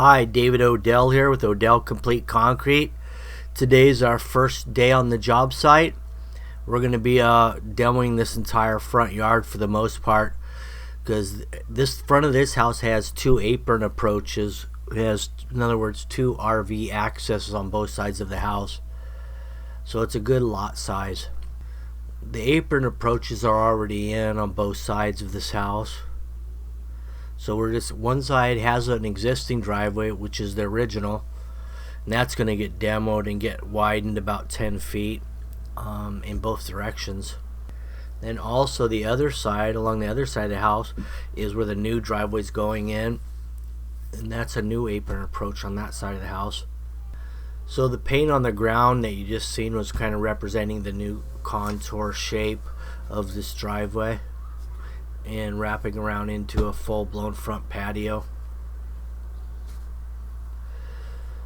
Hi, David Odell here with OdellCompleteConcrete. Today's our first day on the job site. We're going to be demoing this entire front yard for the most part, because this front of this house has two apron approaches. It has, in other words, two RV accesses on both sides of the house. So it's a good lot size. The apron approaches are already in on both sides of this house. So we're just, one side has an existing driveway, which is the original, and that's going to get demoed and get widened about 10 feet in both directions. Then also the other side, along the other side of the house, is where the new driveway's going in, and that's a new apron approach on that side of the house. So the paint on the ground that you just seen was kind of representing the new contour shape of this driveway, and wrapping around into a full-blown front patio.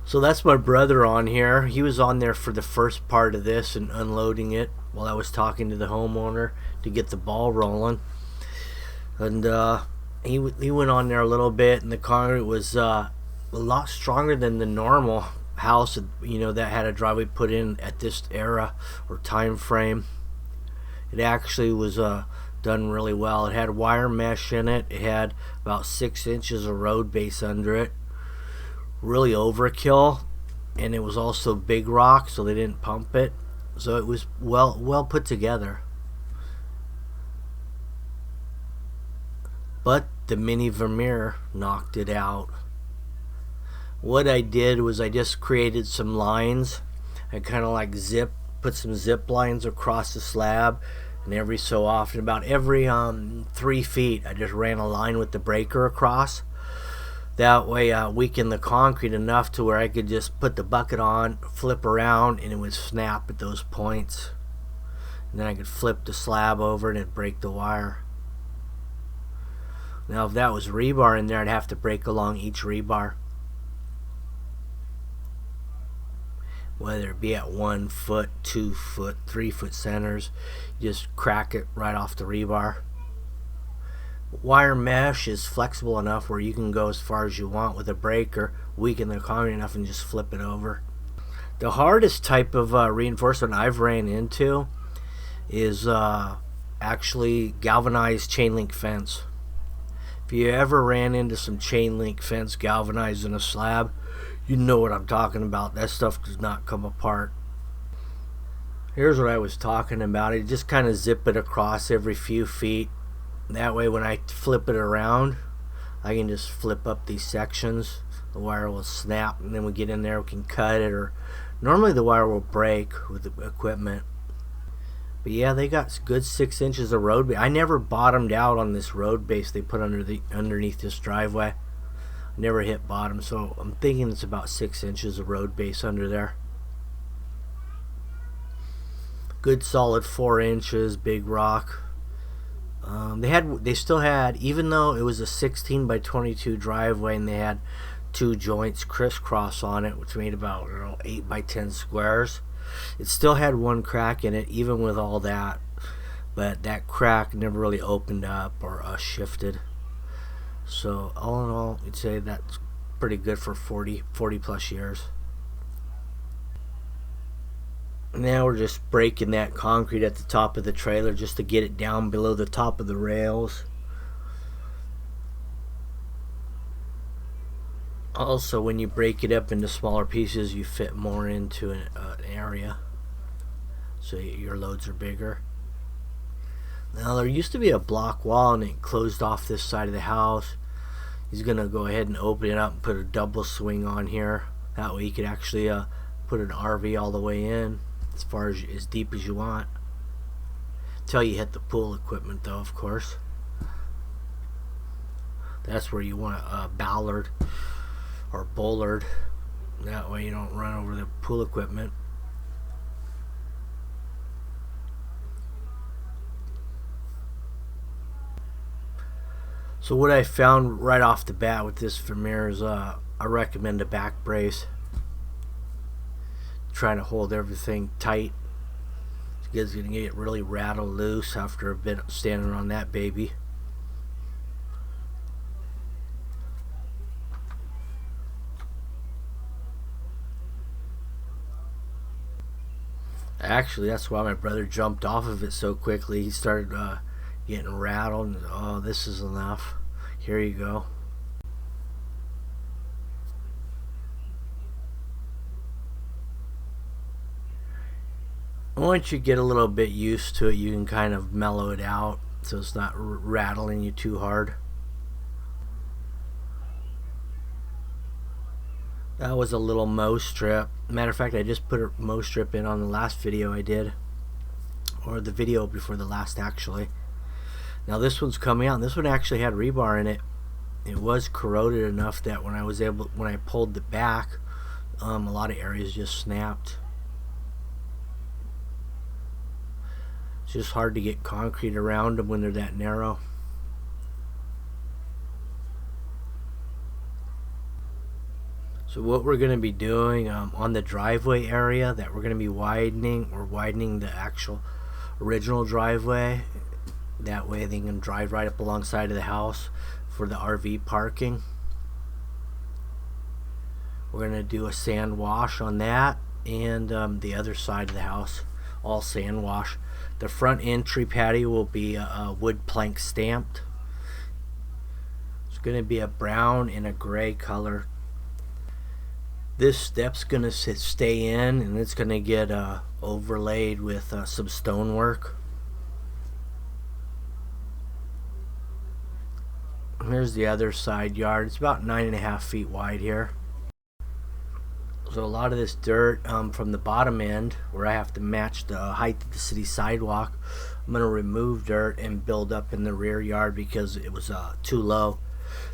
So that's my brother on here. He was on there for the first part of this and unloading it while I was talking to the homeowner to get the ball rolling. And he went on there a little bit, and the concrete was a lot stronger than the normal house, you know, that had a driveway put in at this era or time frame. It actually was done really well. It had wire mesh in it. It had about 6 inches of road base under it. Really overkill, and it was also big rock, so they didn't pump it. So it was well put together. But the mini Vermeer knocked it out. What I did was I just created some lines. I kind of like put some zip lines across the slab, and every so often, about every 3 feet, I just ran a line with the breaker across. That way I weakened the concrete enough to where I could just put the bucket on, flip around, and it would snap at those points. And then I could flip the slab over and it'd break the wire. Now if that was rebar in there, I'd have to break along each rebar, whether it be at 1 foot, 2 foot, 3 foot centers. You just crack it right off the rebar. Wire mesh is flexible enough where you can go as far as you want with a breaker, weaken the concrete enough, and just flip it over. The hardest type of reinforcement I've ran into is actually galvanized chain link fence. If you ever ran into some chain link fence galvanized in a slab, you know what I'm talking about. That stuff does not come apart. Here's what I was talking about. I just kind of zip it across every few feet. That way when I flip it around, I can just flip up these sections. The wire will snap, and then we get in there, we can cut it, or normally the wire will break with the equipment. But yeah, they got good 6 inches of road base. I never bottomed out on this road base they put underneath this driveway. Never hit bottom, so I'm thinking it's about 6 inches of road base under there. Good solid 4 inches, big rock. They still had, even though it was a 16 by 22 driveway, and they had 2 joints crisscross on it, which made about 8 by 10 squares. It still had 1 crack in it, even with all that. But that crack never really opened up or shifted. So all in all, I'd say that's pretty good for 40 plus years. Now we're just breaking that concrete at the top of the trailer just to get it down below the top of the rails. Also, when you break it up into smaller pieces, you fit more into an area, so your loads are bigger. Now there used to be a block wall, and it closed off this side of the house. He's gonna go ahead and open it up and put a double swing on here. That way you could actually put an RV all the way in, as deep as you want, until you hit the pool equipment, though, of course. That's where you want a ballard or bollard. That way you don't run over the pool equipment. So what I found right off the bat with this Vermeer is I recommend a back brace. Trying to hold everything tight. It's going to get really rattled loose after a bit standing on that baby. Actually, that's why my brother jumped off of it so quickly. He started getting rattled. And, oh, this is enough. Here you go. Once you get a little bit used to it, you can kind of mellow it out so it's not rattling you too hard. That was a little mow strip. Matter of fact, I just put a mow strip in on the last video I did, or the video before the last actually. Now this one's coming out, and this one actually had rebar in it. It was corroded enough that when I pulled it back, a lot of areas just snapped. It's just hard to get concrete around them when they're that narrow. So what we're going to be doing on the driveway area that we're going to be widening, we're widening the actual original driveway. That way they can drive right up alongside of the house for the RV parking. We're going to do a sand wash on that, and the other side of the house, all sand wash. The front entry patio will be wood plank stamped. It's going to be a brown and a gray color. This step's going to stay in, and it's going to get overlaid with some stonework. Here's the other side yard. It's about 9.5 feet wide here. So a lot of this dirt from the bottom end, where I have to match the height of the city sidewalk, I'm going to remove dirt and build up in the rear yard because it was too low.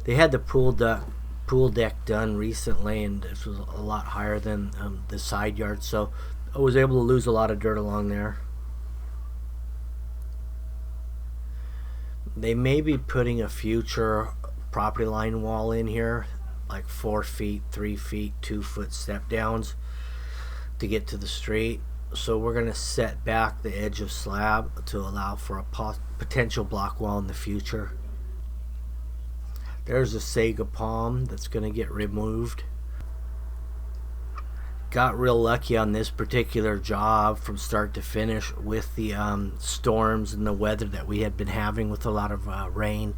They had the pool deck done recently, and this was a lot higher than the side yard, so I was able to lose a lot of dirt along there. They may be putting a future property line wall in here, like 4 feet, 3 feet, 2 foot step downs to get to the street. So we're going to set back the edge of slab to allow for a potential block wall in the future. There's a saga palm that's going to get removed. Got real lucky on this particular job from start to finish with the storms and the weather that we had been having with a lot of rain.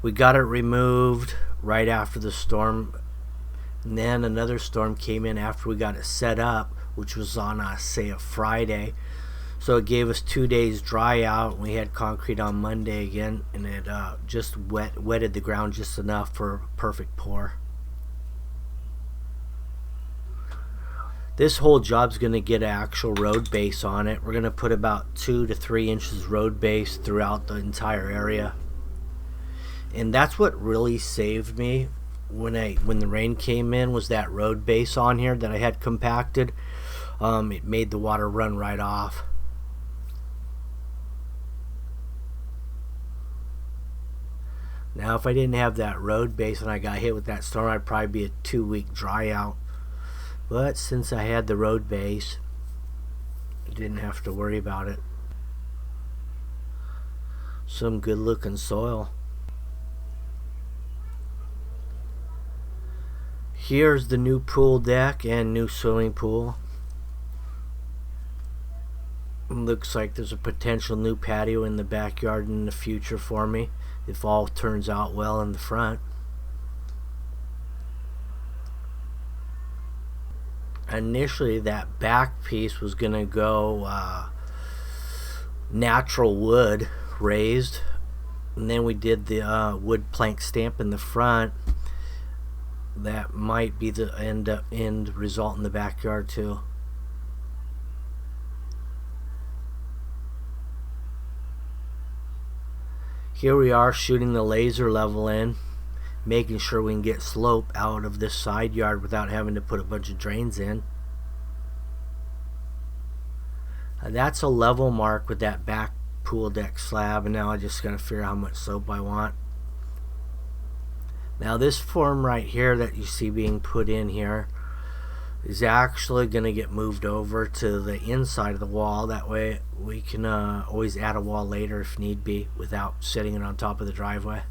We got it removed right after the storm, and then another storm came in after we got it set up, which was on say a Friday. So it gave us 2 days dry out. We had concrete on Monday again, and it just wetted the ground just enough for a perfect pour. This whole job's going to get an actual road base on it. We're going to put about 2 to 3 inches road base throughout the entire area. And that's what really saved me when the rain came in, was that road base on here that I had compacted. It made the water run right off. Now if I didn't have that road base and I got hit with that storm, I'd probably be a 2-week dry out. But since I had the road base, I didn't have to worry about it. Some good looking soil. Here's the new pool deck and new swimming pool. Looks like there's a potential new patio in the backyard in the future for me, if all turns out well in the front. Initially that back piece was gonna go natural wood raised, and then we did the wood plank stamp in the front. That might be the end result in the backyard too. Here we are shooting the laser level in, making sure we can get slope out of this side yard without having to put a bunch of drains in. That's a level mark with that back pool deck slab, and now I just gotta figure out how much slope I want. Now this form right here that you see being put in here is actually going to get moved over to the inside of the wall. That way we can always add a wall later if need be without setting it on top of the driveway.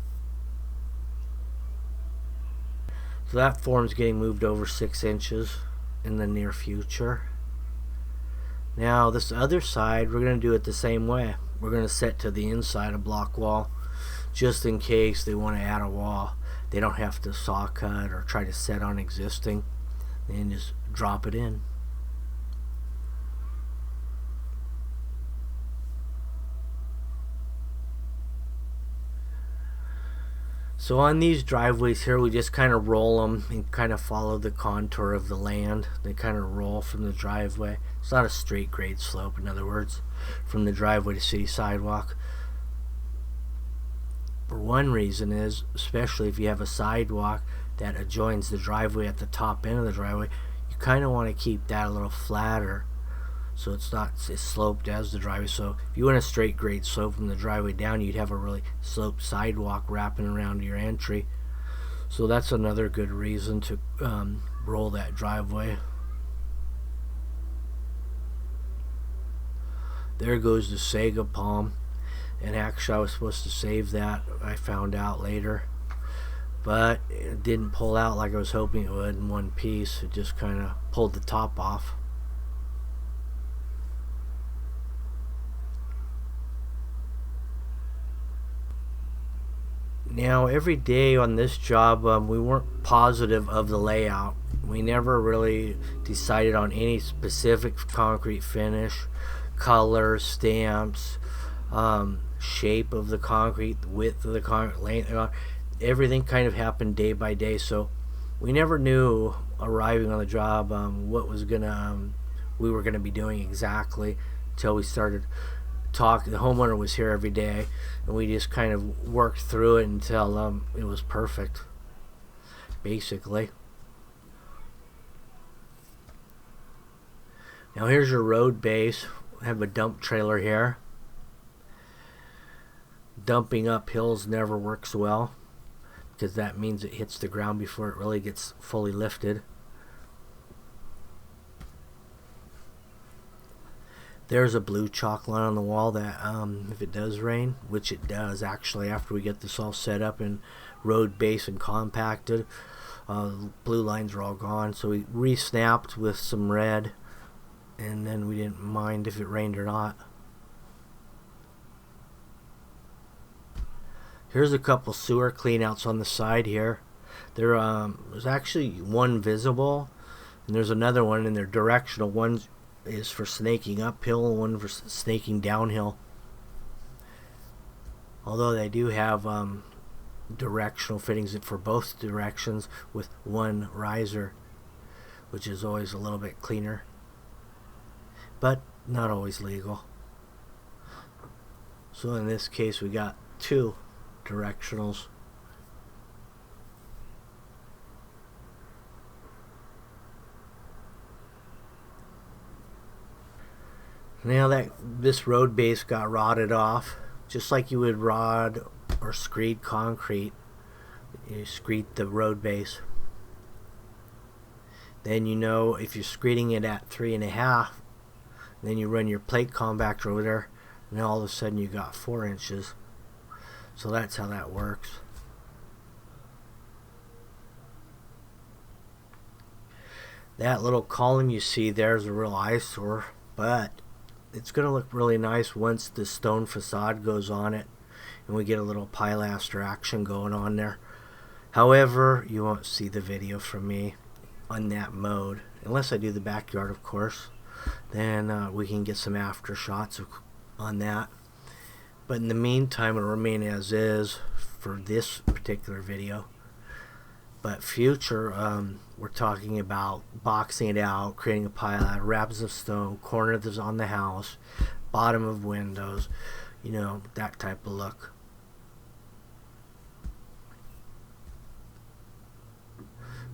So that form's getting moved over 6 inches in the near future. Now this other side, we're going to do it the same way. We're going to set to the inside of block wall, just in case they want to add a wall. They don't have to saw cut or try to set on existing. And just drop it in. So on these driveways here, we just kind of roll them and kind of follow the contour of the land. They kind of roll from the driveway. It's not a straight grade slope, in other words, from the driveway to city sidewalk. For one reason is, especially if you have a sidewalk that adjoins the driveway at the top end of the driveway, you kind of want to keep that a little flatter so it's not as sloped as the driveway. So if you want a straight grade slope from the driveway down, you'd have a really sloped sidewalk wrapping around your entry. So that's another good reason to roll that driveway. There goes the saga palm, and actually I was supposed to save that, I found out later, but it didn't pull out like I was hoping it would in one piece. It just kind of pulled the top off. Now every day on this job, we weren't positive of the layout. We never really decided on any specific concrete finish, color, stamps, shape of the concrete, the width of the concrete, length. Everything kind of happened day by day, so we never knew arriving on the job what was we were gonna be doing exactly until we started talking. The homeowner was here every day, and we just kind of worked through it until it was perfect, basically. Now here's your road base. I have a dump trailer here. Dumping up hills never works well, because that means it hits the ground before it really gets fully lifted. There's a blue chalk line on the wall that if it does rain, which it does actually after we get this all set up and road base and compacted, blue lines are all gone, so we re-snapped with some red, and then we didn't mind if it rained or not. Here's a couple sewer cleanouts on the side here. There's actually one visible, and there's another one, and they're directional. One is for snaking uphill and one for snaking downhill. Although they do have directional fittings for both directions with one riser, which is always a little bit cleaner, but not always legal. So in this case we got two directionals. Now that this road base got rotted off, just like you would rod or screed concrete, you screed the road base. Then you know if you're screeding it at 3.5, then you run your plate compactor over there, and then all of a sudden you got 4 inches. So that's how that works. That little column you see there is a real eyesore, but it's going to look really nice once the stone facade goes on it and we get a little pilaster action going on there. However, you won't see the video from me on that mode, unless I do the backyard, of course. Then we can get some after shots on that. But in the meantime, it'll remain as is for this particular video. But future, we're talking about boxing it out, creating a pile, wraps of stone, corners on the house, bottom of windows, you know, that type of look.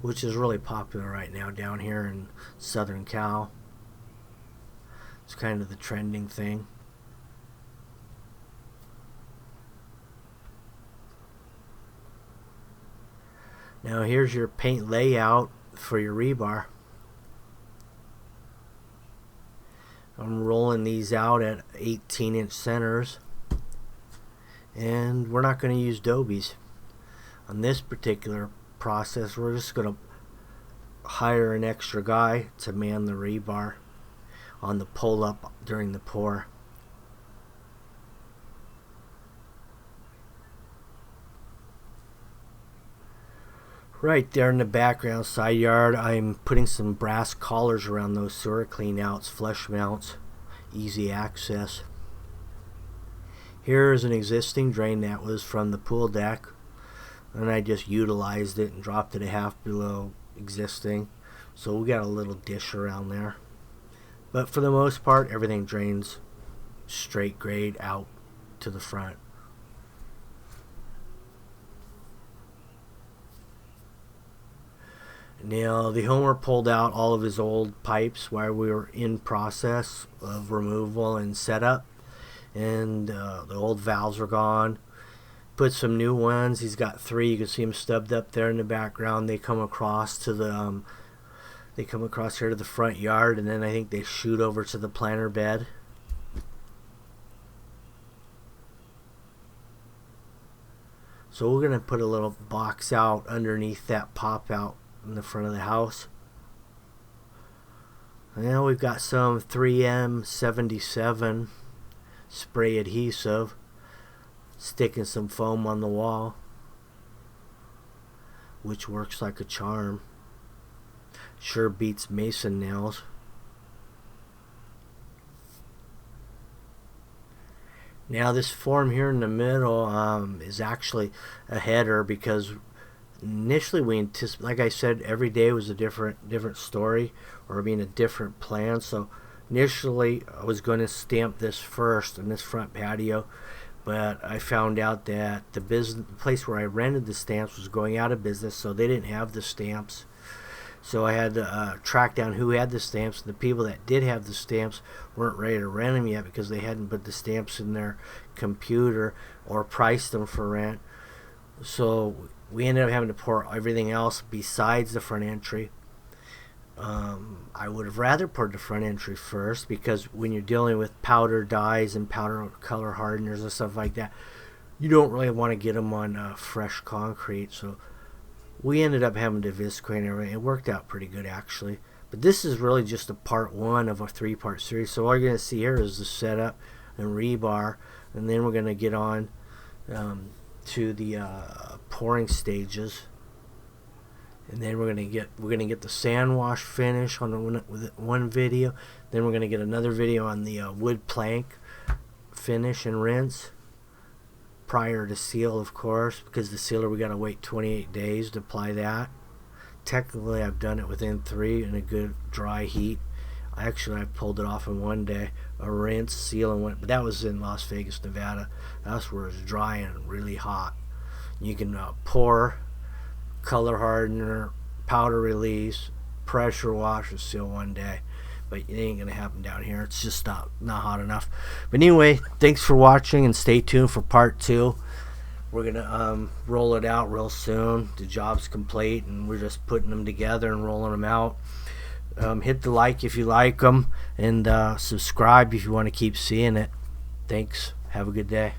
Which is really popular right now down here in Southern Cal. It's kind of the trending thing. Now here's your paint layout for your rebar. I'm rolling these out at 18-inch centers, and we're not going to use dobies. On this particular process, we're just going to hire an extra guy to man the rebar. on the pull up during the pour. Right there in the background side yard, I'm putting some brass collars around those sewer clean outs, flush mounts, easy access. Here is an existing drain that was from the pool deck, and I just utilized it and dropped it a half below existing. So we got a little dish around there. But for the most part, everything drains straight grade out to the front. Now, the homeowner pulled out all of his old pipes while we were in process of removal and setup, and the old valves are gone. Put some new ones. He's got 3. You can see them stubbed up there in the background. They come across to the here to the front yard, and then I think they shoot over to the planter bed. So we're gonna put a little box out underneath that pop out in the front of the house. And now we've got some 3M77 spray adhesive, sticking some foam on the wall, which works like a charm. Sure beats mason nails. Now this form here in the middle is actually a header, because initially we anticipated, like I said, every day was a different story, or a different plan. So initially I was going to stamp this first in this front patio, but I found out that the place where I rented the stamps was going out of business, so they didn't have the stamps. So I had to track down who had the stamps, and the people that did have the stamps weren't ready to rent them yet because they hadn't put the stamps in their computer or priced them for rent. So we ended up having to pour everything else besides the front entry. I would have rather poured the front entry first, because when you're dealing with powder dyes and powder color hardeners and stuff like that, you don't really want to get them on fresh concrete. So we ended up having to visqueen everything. It worked out pretty good, actually. But this is really just a part 1 of a 3-part series. So all you're going to see here is the setup and rebar, and then we're going to get on to the pouring stages, and then we're gonna get the sand wash finish on one video. Then we're gonna get another video on the wood plank finish and rinse prior to seal, of course, because the sealer we gotta wait 28 days to apply that. Technically I've done it within 3 in a good dry heat. Actually, I pulled it off in one day. A rinse, seal, and went. But that was in Las Vegas, Nevada. That's where it's dry and really hot. You can pour, color hardener, powder release, pressure wash, and seal one day. But it ain't gonna happen down here. It's just not hot enough. But anyway, thanks for watching, and stay tuned for part 2. We're gonna roll it out real soon. The job's complete, and we're just putting them together and rolling them out. Hit the like if you like them, and subscribe if you want to keep seeing it. Thanks. Have a good day.